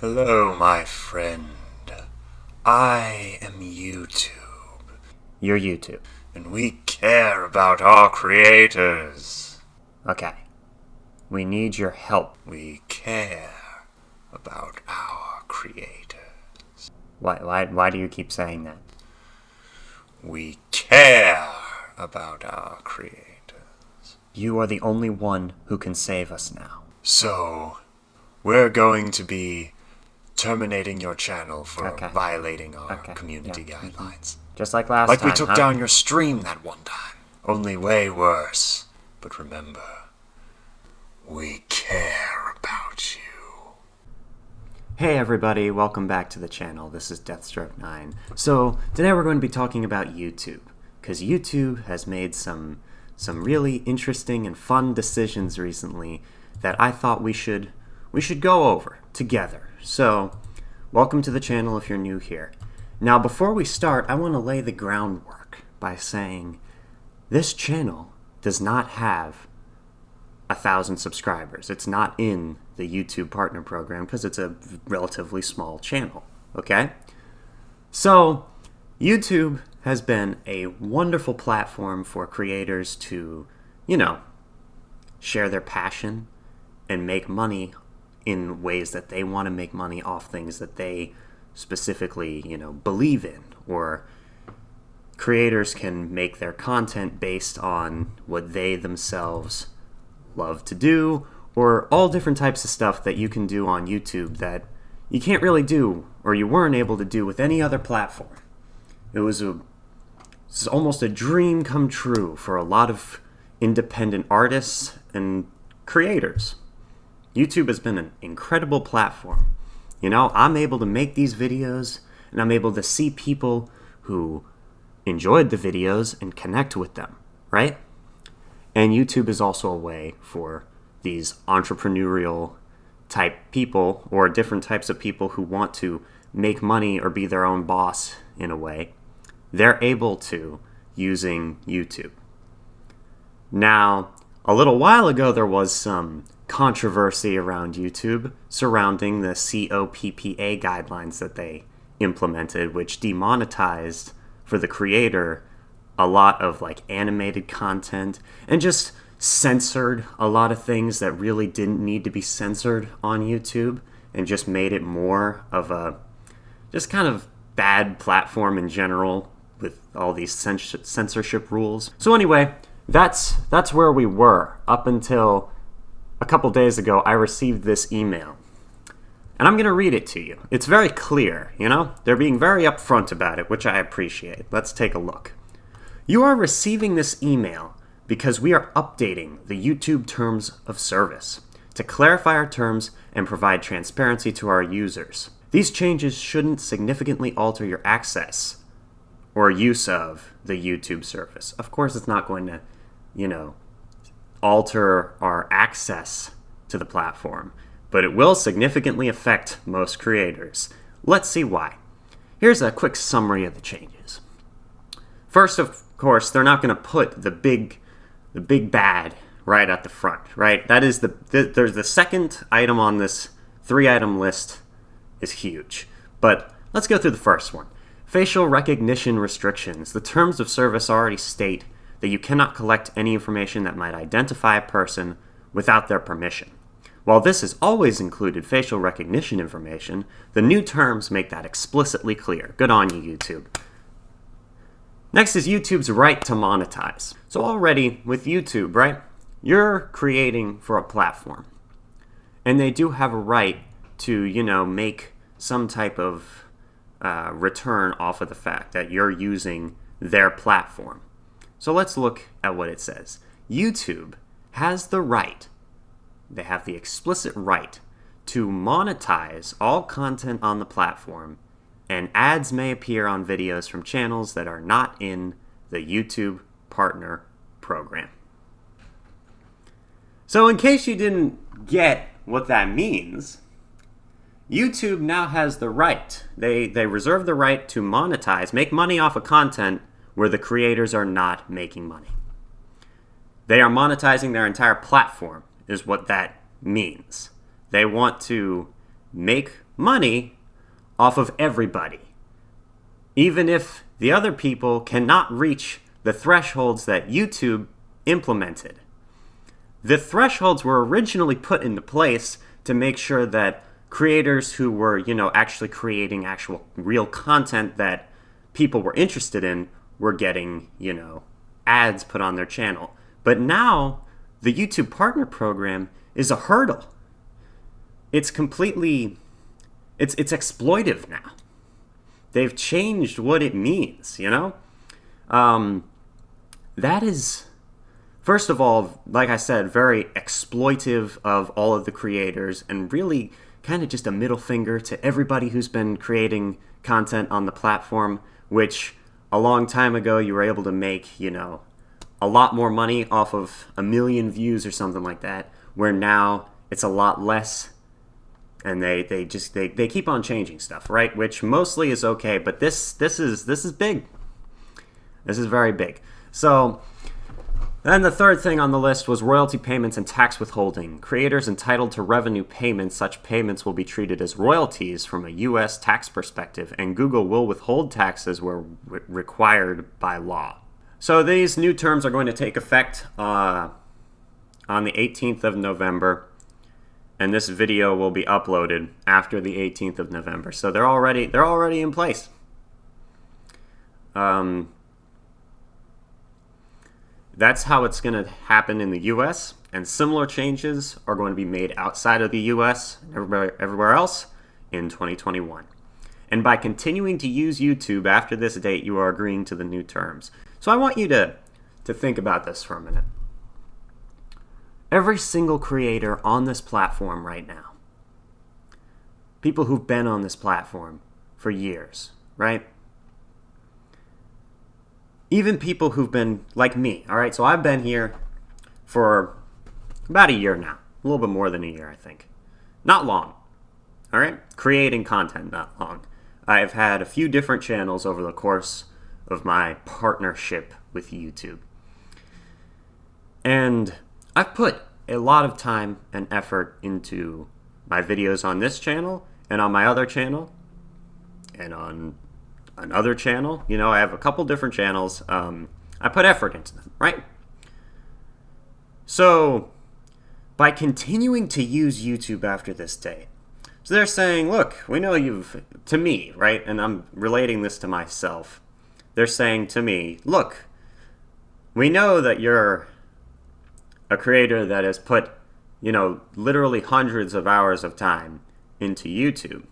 Hello, my friend. I am YouTube. You're YouTube. And we care about our creators. Okay. We need your help. We care about our creators. Why do you keep saying that? We care about our creators. You are the only one who can save us now. So, we're going to be terminating your channel for violating our community guidelines. Just like last time. Like we took down your stream that one time. Only way worse. But remember, we care about you. Hey everybody, welcome back to the channel. This is Deathstroke9. So, today we're going to be talking about YouTube. Because YouTube has made some really interesting and fun decisions recently that I thought we should go over together. So, welcome to the channel if you're new here. Now, before we start, I want to lay the groundwork by saying this channel does not have 1,000 subscribers. It's not in the YouTube Partner Program because it's a relatively small channel, okay? So, YouTube has been a wonderful platform for creators to, share their passion and make money in ways that they want to make money off things that they specifically, believe in. Or creators can make their content based on what they themselves love to do, or all different types of stuff that you can do on YouTube that you can't really do, or you weren't able to do with any other platform. It's almost a dream come true for a lot of independent artists and creators. YouTube has been an incredible platform. I'm able to make these videos, and I'm able to see people who enjoyed the videos and connect with them, right? And YouTube is also a way for these entrepreneurial type people, or different types of people who want to make money or be their own boss in a way. They're able to using YouTube. Now, a little while ago there was some controversy around YouTube surrounding the COPPA guidelines that they implemented, which demonetized for the creator a lot of animated content and just censored a lot of things that really didn't need to be censored on YouTube, and just made it more of a just kind of bad platform in general with all these censorship rules. So anyway, that's where we were up until a couple days ago. I received this email, and I'm going to read it to you. It's very clear, They're being very upfront about it, which I appreciate. Let's take a look. You are receiving this email because we are updating the YouTube terms of service to clarify our terms and provide transparency to our users. These changes shouldn't significantly alter your access or use of the YouTube service. Of course, it's not going to, alter our access to the platform, but it will significantly affect most creators. Let's see why. Here's a quick summary of the changes. First, of course, they're not going to put the big bad right at the front, right? That is there's the second item on this 3-item list is huge. But let's go through the first one. Facial recognition restrictions. The terms of service already state that you cannot collect any information that might identify a person without their permission. While this has always included facial recognition information, the new terms make that explicitly clear. Good on you, YouTube. Next is YouTube's right to monetize. So already with YouTube, right, you're creating for a platform, and they do have a right to, make some type of return off of the fact that you're using their platform. So let's look at what it says. YouTube has the right, they have the explicit right to monetize all content on the platform, and ads may appear on videos from channels that are not in the YouTube Partner Program. So in case you didn't get what that means, YouTube now has the right. They reserve the right to monetize, make money off of content where the creators are not making money. They are monetizing their entire platform, is what that means. They want to make money off of everybody, even if the other people cannot reach the thresholds that YouTube implemented. The thresholds were originally put into place to make sure that creators who were, actually creating actual real content that people were interested in were getting, ads put on their channel. But now the YouTube Partner Program is a hurdle. It's completely, it's exploitive now. They've changed what it means, That is, first of all, like I said, very exploitive of all of the creators, and really kind of just a middle finger to everybody who's been creating content on the platform, which a long time ago you were able to make, a lot more money off of 1 million views or something like that, where now it's a lot less. And they keep on changing stuff, right? Which mostly is okay, but this is big. This is very big. So then the third thing on the list was royalty payments and tax withholding. Creators entitled to revenue payments, such payments will be treated as royalties from a U.S. tax perspective, and Google will withhold taxes where required by law. So these new terms are going to take effect on the 18th of November. And this video will be uploaded after the 18th of November. So they're already in place. That's how it's going to happen in the US, and similar changes are going to be made outside of the US and everywhere else in 2021. And by continuing to use YouTube after this date, you are agreeing to the new terms. So I want you to think about this for a minute. Every single creator on this platform right now, people who've been on this platform for years, right? Even people who've been like me, all right? So I've been here for about a year now, a little bit more than a year, I think. Not long, all right? Creating content, not long. I've had a few different channels over the course of my partnership with YouTube. And I've put a lot of time and effort into my videos on this channel and on my other channel and on another channel. I have a couple different channels. I put effort into them, right? So by continuing to use YouTube after this date, so they're saying, look, we know to me, right? And I'm relating this to myself. They're saying to me, look, we know that you're a creator that has put, literally hundreds of hours of time into YouTube.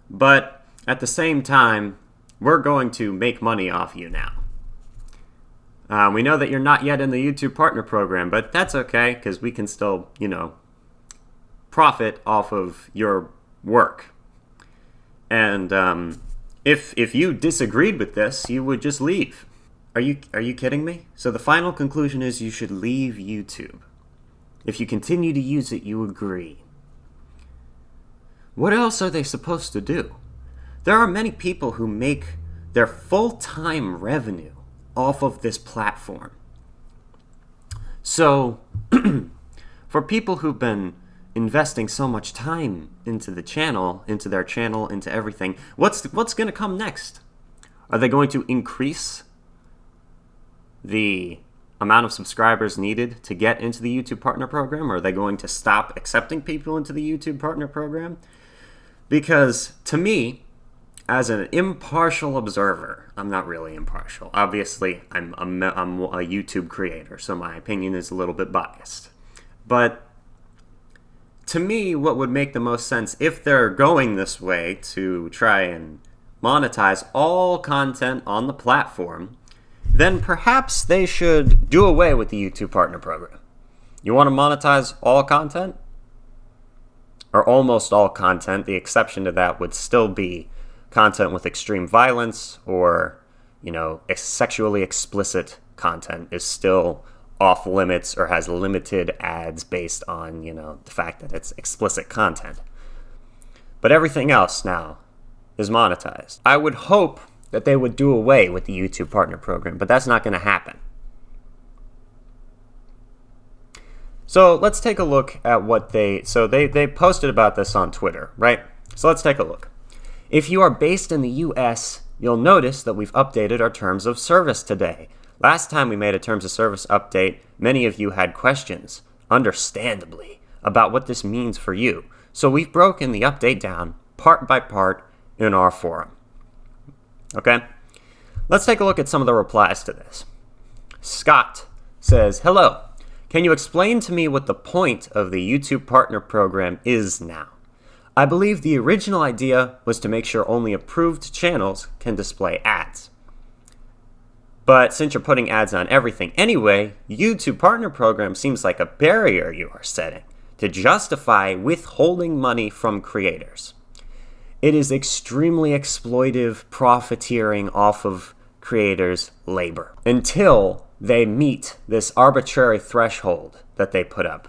But at the same time, we're going to make money off you now. We know that you're not yet in the YouTube Partner Program, but that's okay, because we can still, profit off of your work. And if you disagreed with this, you would just leave. Are you kidding me? So the final conclusion is you should leave YouTube. If you continue to use it, you agree. What else are they supposed to do? There are many people who make their full-time revenue off of this platform. So for people who've been investing so much time into the channel, into their channel, into everything, what's going to come next? Are they going to increase the amount of subscribers needed to get into the YouTube Partner Program? Or are they going to stop accepting people into the YouTube Partner Program? Because to me, as an impartial observer, I'm not really impartial. Obviously, I'm a YouTube creator, so my opinion is a little bit biased. But to me, what would make the most sense, if they're going this way to try and monetize all content on the platform, then perhaps they should do away with the YouTube Partner Program. You want to monetize all content? Or almost all content. The exception to that would still be content with extreme violence, or, sexually explicit content is still off limits or has limited ads based on, the fact that it's explicit content. But everything else now is monetized. I would hope that they would do away with the YouTube Partner Program, but that's not going to happen. So let's take a look at what they posted about this on Twitter, right? So let's take a look. If you are based in the US, you'll notice that we've updated our terms of service today. Last time we made a terms of service update, many of you had questions, understandably, about what this means for you. So we've broken the update down part by part in our forum. Okay? Let's take a look at some of the replies to this. Scott says, "Hello. Can you explain to me what the point of the YouTube Partner Program is now? I believe the original idea was to make sure only approved channels can display ads. But since you're putting ads on everything anyway, YouTube Partner Program seems like a barrier you are setting to justify withholding money from creators. It is extremely exploitive profiteering off of creators' labor until they meet this arbitrary threshold that they put up,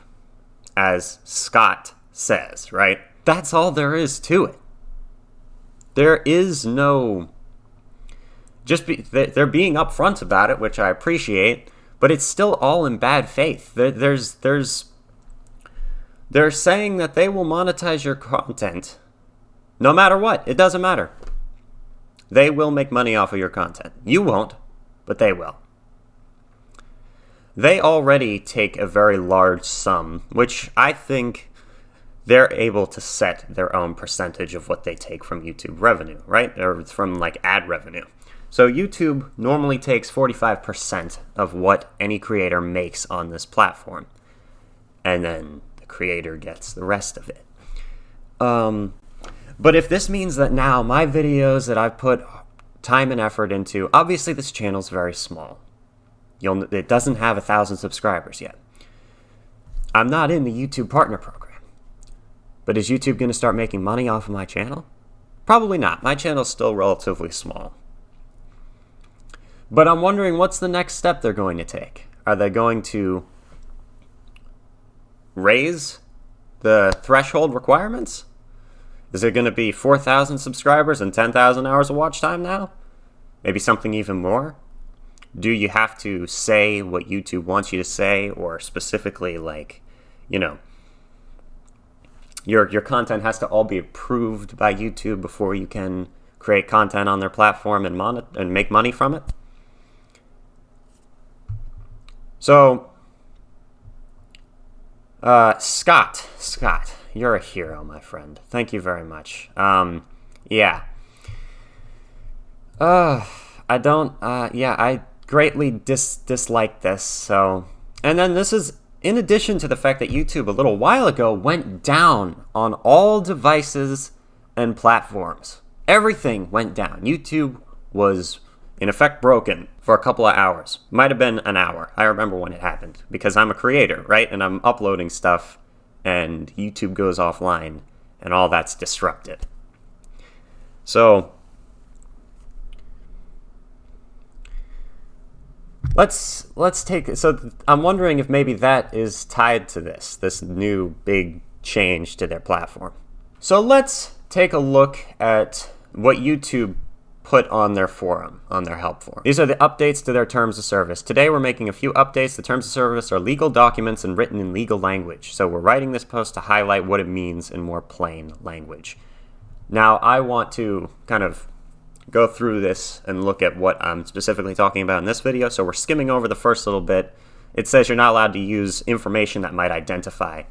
as Scott says, right? That's all there is to it. There is no... they're being upfront about it, which I appreciate, but it's still all in bad faith. They're saying that they will monetize your content no matter what. It doesn't matter. They will make money off of your content. You won't, but they will. They already take a very large sum, which I think they're able to set their own percentage of what they take from YouTube revenue, right? Or from like ad revenue. So YouTube normally takes 45% of what any creator makes on this platform. And then the creator gets the rest of it. But if this means that now my videos that I've put time and effort into, obviously this channel's very small. It doesn't have 1,000 subscribers yet. I'm not in the YouTube Partner Program. But is YouTube going to start making money off of my channel? Probably not. My channel's still relatively small. But I'm wondering what's the next step they're going to take. Are they going to raise the threshold requirements? Is it going to be 4,000 subscribers and 10,000 hours of watch time now? Maybe something even more? Do you have to say what YouTube wants you to say, or specifically like, you know, your content has to all be approved by YouTube before you can create content on their platform and make money from it? So, Scott, you're a hero, my friend. Thank you very much. Yeah. I greatly dislike this, so... And then this is in addition to the fact that YouTube a little while ago went down on all devices and platforms. Everything went down. YouTube was, in effect, broken for a couple of hours. Might have been an hour. I remember when it happened, because I'm a creator, right? And I'm uploading stuff, and YouTube goes offline, and all that's disrupted. So... Let's take, so I'm wondering if maybe that is tied to this new big change to their platform. So let's take a look at what YouTube put on their forum, on their help forum. These are the updates to their terms of service. Today we're making a few updates. The terms of service are legal documents and written in legal language. So we're writing this post to highlight what it means in more plain language. Now I want to kind of go through this and look at what I'm specifically talking about in this video. So we're skimming over the first little bit. It says you're not allowed to use information that might identify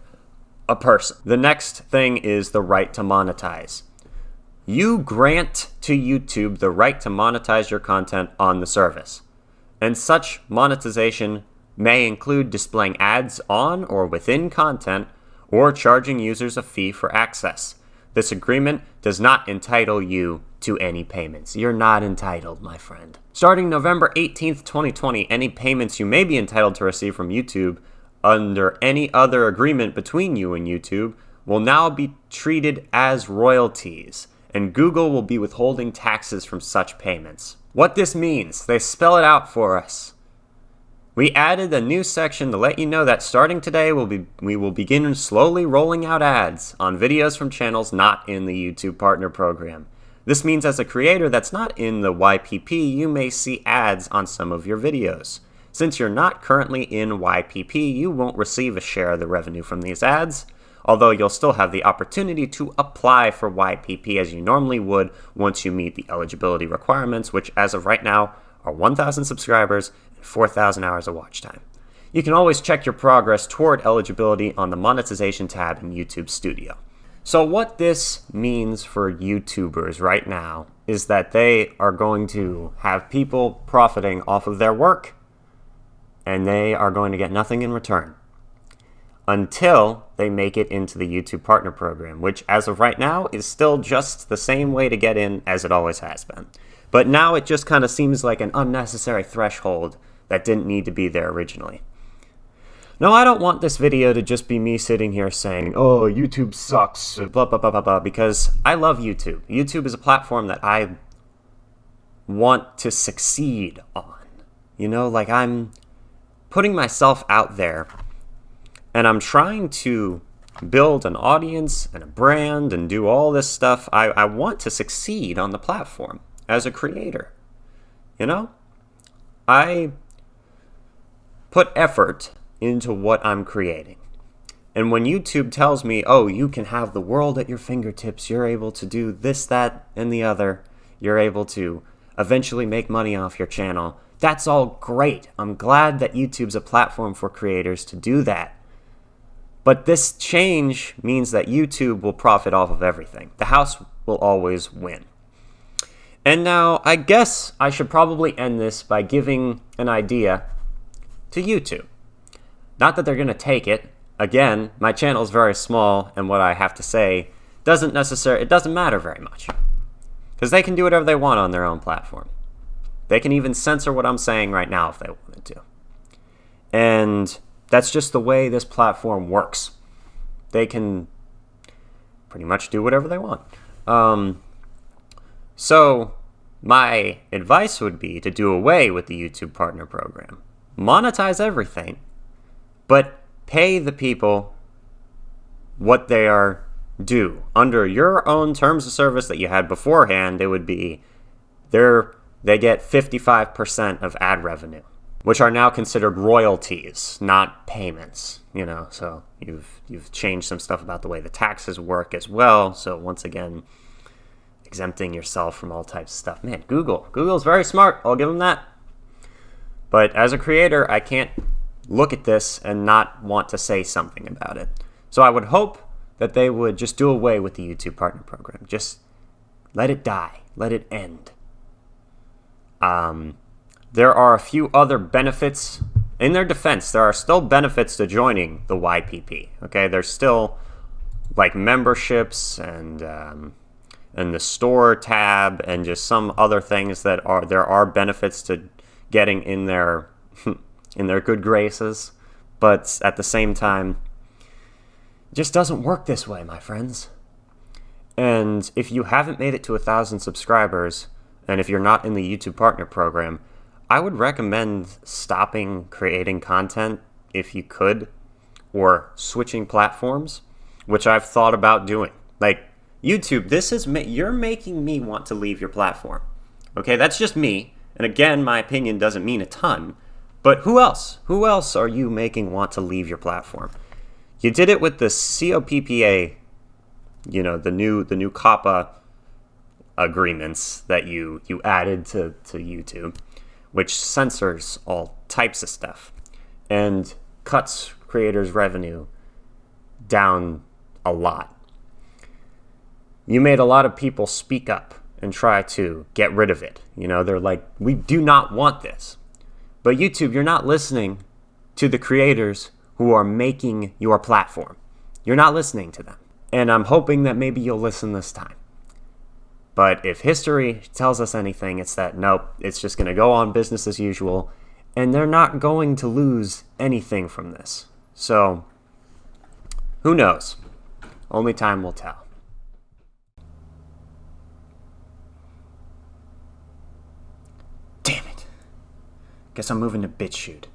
a person. The next thing is the right to monetize. You grant to YouTube the right to monetize your content on the service. And such monetization may include displaying ads on or within content or charging users a fee for access. This agreement does not entitle you to any payments. You're not entitled, my friend. Starting November 18th, 2020, any payments you may be entitled to receive from YouTube under any other agreement between you and YouTube will now be treated as royalties, and Google will be withholding taxes from such payments. What this means, they spell it out for us. We added a new section to let you know that starting today, we will begin slowly rolling out ads on videos from channels not in the YouTube Partner Program. This means as a creator that's not in the YPP, you may see ads on some of your videos. Since you're not currently in YPP, you won't receive a share of the revenue from these ads. although you'll still have the opportunity to apply for YPP as you normally would once you meet the eligibility requirements, which as of right now are 1,000 subscribers and 4,000 hours of watch time. You can always check your progress toward eligibility on the Monetization tab in YouTube Studio. So what this means for YouTubers right now is that they are going to have people profiting off of their work, and they are going to get nothing in return until they make it into the YouTube Partner Program, which as of right now is still just the same way to get in as it always has been. But now it just kind of seems like an unnecessary threshold that didn't need to be there originally. No, I don't want this video to just be me sitting here saying, oh, YouTube sucks, blah, blah, blah, blah, blah, because I love YouTube. YouTube is a platform that I want to succeed on. You know, like I'm putting myself out there and I'm trying to build an audience and a brand and do all this stuff. I want to succeed on the platform as a creator. You know, I put effort into what I'm creating. And when YouTube tells me, oh, you can have the world at your fingertips, you're able to do this, that, and the other, you're able to eventually make money off your channel, that's all great. I'm glad that YouTube's a platform for creators to do that. But this change means that YouTube will profit off of everything. The house will always win. And now, I guess I should probably end this by giving an idea to YouTube. Not that they're going to take it. Again, my channel is very small, and what I have to say doesn't matter very much. Because they can do whatever they want on their own platform. They can even censor what I'm saying right now if they wanted to. And that's just the way this platform works. They can pretty much do whatever they want. So my advice would be to do away with the YouTube Partner Program. Monetize everything, but pay the people what they are due. Under your own terms of service that you had beforehand, it would be they get 55% of ad revenue, which are now considered royalties, not payments. You know, so you've changed some stuff about the way the taxes work as well. So once again, exempting yourself from all types of stuff. Man, Google's very smart. I'll give them that. But as a creator, I can't look at this and not want to say something about it. So I would hope that they would just do away with the YouTube Partner Program. Just let it die. Let it end. There are a few other benefits. In their defense, there are still benefits to joining the YPP. Okay, there's still like memberships and the store tab and just some other things that there are benefits to getting in their in their good graces, but at the same time, it just doesn't work this way, my friends. And if you haven't made it to 1,000 subscribers, and if you're not in the YouTube Partner Program, I would recommend stopping creating content if you could, or switching platforms, which I've thought about doing. Like, YouTube, you're making me want to leave your platform. Okay, that's just me. And again, my opinion doesn't mean a ton. But who else? Who else are you making want to leave your platform? You did it with the COPPA, you know, the new COPPA agreements that you added to YouTube, which censors all types of stuff and cuts creators' revenue down a lot. You made a lot of people speak up and try to get rid of it. You know, they're like, we do not want this. But YouTube, you're not listening to the creators who are making your platform. You're not listening to them. And I'm hoping that maybe you'll listen this time. But if history tells us anything, it's that, nope, it's just going to go on business as usual. And they're not going to lose anything from this. So, who knows? Only time will tell. Damn it. Guess I'm moving to BitChute.